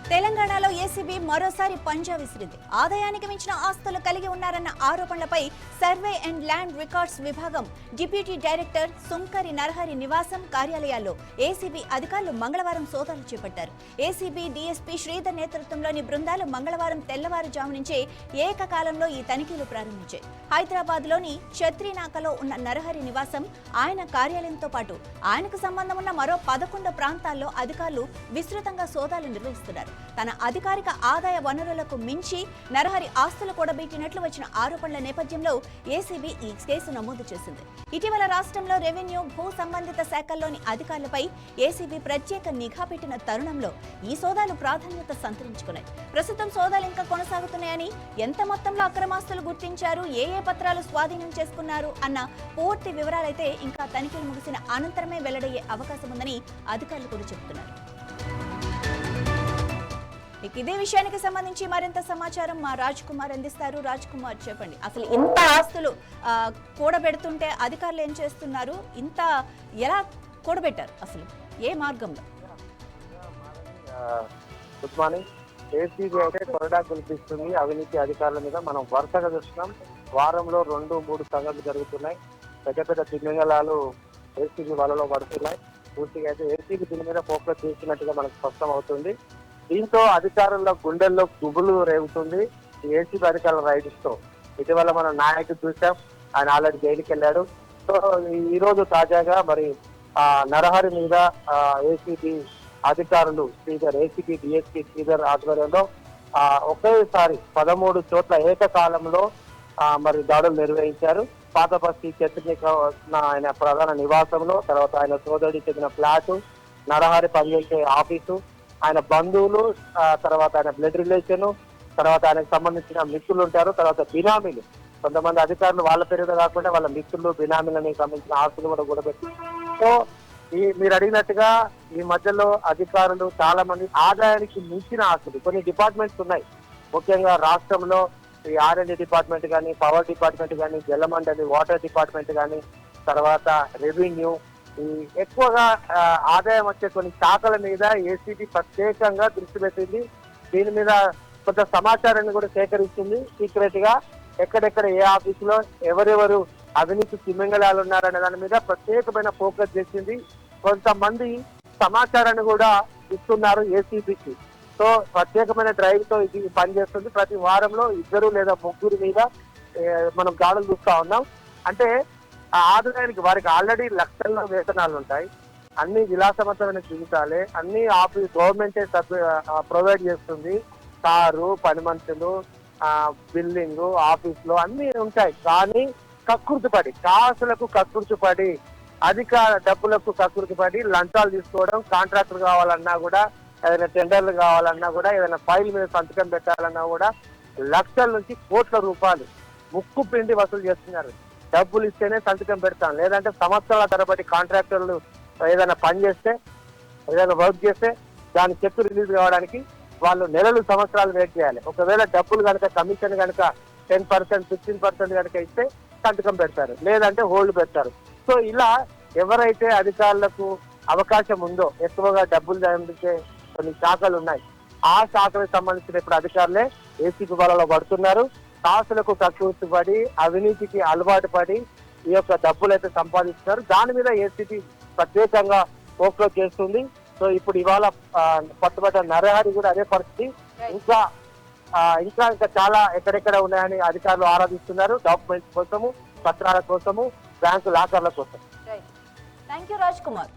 తెలంగాణలో ఏసీబీ మరోసారి పంజా విసిరింది. ఆదాయానికి మించిన ఆస్తులు కలిగి ఉన్నారన్న ఆరోపణలపై సర్వే అండ్ ల్యాండ్ రికార్డ్స్ విభాగం డిప్యూటీ డైరెక్టర్ సుంకరి నరహరి నివాసం కార్యాలయాల్లో ఏసీబీ అధికారులు మంగళవారం సోదాలు చేపట్టారు. ఏసీబీ డీఎస్పీ శ్రీధర్ నేతృత్వంలోని బృందాలు మంగళవారం తెల్లవారుజాము నుంచే ఏకకాలంలో ఈ తనిఖీలు ప్రారంభించాయి. హైదరాబాద్లోని ఛత్రీనాకలో ఉన్న నరహరి నివాసం, ఆయన కార్యాలయంతో పాటు ఆయనకు సంబంధం ఉన్న మరో 11 ప్రాంతాల్లో అధికారులు విస్తృతంగా సోదాలు నిర్వహిస్తున్నారు. తన అధికారిక ఆదాయ వనరులకు మించి నరహరి ఆస్తులు కూడబెట్టినట్లు వచ్చిన ఆరోపణల నేపథ్యంలో ఏసీబీ ఈ కేసు నమోదు చేసింది. ఇటీవల రాష్ట్రంలో రెవెన్యూ, భూ సంబంధిత శాఖల్లోని అధికారులపై ఏసీబీ ప్రత్యేక నిఘా పెట్టిన తరుణంలో ఈ సోదాలు ప్రాధాన్యత సంతరించుకున్నాయి. ప్రస్తుతం సోదాలు ఇంకా కొనసాగుతున్నాయని, ఎంత మొత్తంలో అక్రమాస్తులు గుర్తించారు, ఏ పత్రాలు స్వాధీనం చేసుకున్నారు అన్న పూర్తి వివరాలైతే ఇంకా తనిఖీలు ముగిసిన అనంతరమే వెల్లడయ్యే అవకాశం ఉందని అధికారులు కూడా చెబుతున్నారు. ఇదే విషయానికి సంబంధించి మరింత సమాచారం మా రాజ్ కుమార్ అందిస్తారు. రాజ్ కుమార్, చెప్పండి, అసలు ఇంత ఆస్తులు కూడబెడుతుంటే అధికారులు ఏం చేస్తున్నారు? ఇంత ఎలా కూడబెట్టారు? అసలు ఏ మార్గంలో? Good morning. ఏసీబీ అయితే కొరడా కల్పిస్తుంది అవినీతి అధికారుల మీద. మనం వరుసగా చూస్తున్నాం. వారంలో 2-3 సంఘటనలు జరుగుతున్నాయి. పెద్ద పెద్ద తిమింగళాలు ఏసీబీ వలలో పడుతున్నాయి. పూర్తిగా అయితే ఏసీబీ దీని మీద ఫోకస్ చేసినట్టుగా మనకు స్పష్టం అవుతుంది. దీంతో అధికారుల గుండెల్లో గుబులు రేగుతుంది ఈ ఏసీబీ అధికారుల రైడ్స్ తో. ఇటీవల మనం నాయకుడు చూసాం, ఆయన ఆల్రెడీ జైలుకి వెళ్ళాడు. సో ఈ రోజు తాజాగా మరి నరహరి మీద ఏసీబీ అధికారులు శ్రీధర్, ఏసీబీ డిఎస్పీ శ్రీధర్ ఆధ్వర్యంలో ఒకేసారి 13 చోట్ల ఏకకాలంలో మరి దాడులు నిర్వహించారు. పాతబస్తీ చత్రిక ఆయన ప్రధాన నివాసంలో, తర్వాత ఆయన సోదరుడికి చెందిన ఫ్లాటు, నరహరి పనిచేసే ఆఫీసు, ఆయన బంధువులు, తర్వాత ఆయన బ్లడ్ రిలేషన్, తర్వాత ఆయనకు సంబంధించిన మిత్రులు ఉంటారు, తర్వాత బినామీలు. కొంతమంది అధికారులు వాళ్ళ పేరు కాకుండా వాళ్ళ మిత్రులు, బినామీలకు సంబంధించిన ఆస్తులు కూడా కూడబెట్టి. సో మీరు అడిగినట్టుగా ఈ మధ్యలో అధికారులు చాలా మంది ఆదాయానికి మించిన ఆస్తులు, కొన్ని డిపార్ట్మెంట్స్ ఉన్నాయి. ముఖ్యంగా రాష్ట్రంలో ఈ ఆర్ఎండ్బి డిపార్ట్మెంట్ కానీ, పవర్ డిపార్ట్మెంట్ కానీ, జలమండలి, వాటర్ డిపార్ట్మెంట్ కానీ, తర్వాత రెవెన్యూ, ఈ ఎక్కువగా ఆదాయం వచ్చే కొన్ని శాఖల మీద ఏసీబీ ప్రత్యేకంగా దృష్టి పెట్టింది. దీని మీద కొంత సమాచారాన్ని కూడా సేకరిస్తుంది సీక్రెట్ గా. ఎక్కడెక్కడ ఏ ఆఫీసులో ఎవరెవరు అవినీతి తిమింగళాలు ఉన్నారనే దాని మీద ప్రత్యేకమైన ఫోకస్ చేసింది. కొంతమంది సమాచారాన్ని కూడా ఇస్తున్నారు ఏసీబీకి. సో ప్రత్యేకమైన డ్రైవ్ తో ఇది పనిచేస్తుంది. ప్రతి వారంలో 2 లేదా 3 మీద మనం దాడులు చూస్తా ఉన్నాం. అంటే ఆదాయానికి వారికి ఆల్రెడీ లక్షల్లో వేతనాలు ఉంటాయి, అన్ని విలాసవంతమైన జీవితాలే, అన్ని ఆఫీస్ గవర్నమెంటే ప్రొవైడ్ చేస్తుంది. కారు, పని మనుషులు, బిల్డింగ్, ఆఫీసులో అన్ని ఉంటాయి. కానీ కక్కుర్తిపడి, కాసులకు కక్కుర్తిపడి, అధిక డబ్బులకు కక్కుర్తిపడి లంచాలు తీసుకోవడం, కాంట్రాక్టర్ కావాలన్నా కూడా, ఏదైనా టెండర్లు కావాలన్నా కూడా, ఏదైనా ఫైల్ మీద సంతకం పెట్టాలన్నా కూడా లక్షల నుంచి కోట్ల రూపాయలు ముక్కు పిండి వసూలు చేస్తున్నారు. డబ్బులు ఇస్తేనే సంతకం పెడతాం, లేదంటే సంవత్సరాల తరబడి కాంట్రాక్టర్లు ఏదైనా పని చేస్తే, ఏదైనా వర్క్ చేస్తే దాని చెక్ రిలీజ్ కావడానికి వాళ్ళు నెలలు, సంవత్సరాలు వెయిట్ చేయాలి. ఒకవేళ డబ్బులు కనుక, కమిషన్ కనుక 10%, 15% కనుక ఇస్తే సంతకం పెడతారు, లేదంటే హోల్డ్ పెడతారు. సో ఇలా ఎవరైతే అధికారులకు అవకాశం ఉందో, ఎక్కువగా డబ్బులు అందించే కొన్ని శాఖలు ఉన్నాయి, ఆ శాఖలకు సంబంధించిన ఇప్పుడు అధికారులే ఏసీబీ వలలో పడుతున్నారు. కాసులకు కక్కుర్తి పడి, అవినీతికి అలవాటు పడి ఈ యొక్క డబ్బులు అయితే సంపాదిస్తున్నారు. దాని మీద ఏసీబీ ప్రత్యేకంగా ఫోకస్ చేస్తుంది. సో ఇప్పుడు ఇవాళ పట్టుబడ్డ నరహరి కూడా అదే పరిస్థితి. ఇంకా చాలా ఎక్కడెక్కడ ఉన్నాయని అధికారులు ఆరాధిస్తున్నారు. డాక్యుమెంట్స్ కోసము, పత్రాల కోసము, బ్యాంకు లాకర్ల కోసం. Thank you Raj Kumar.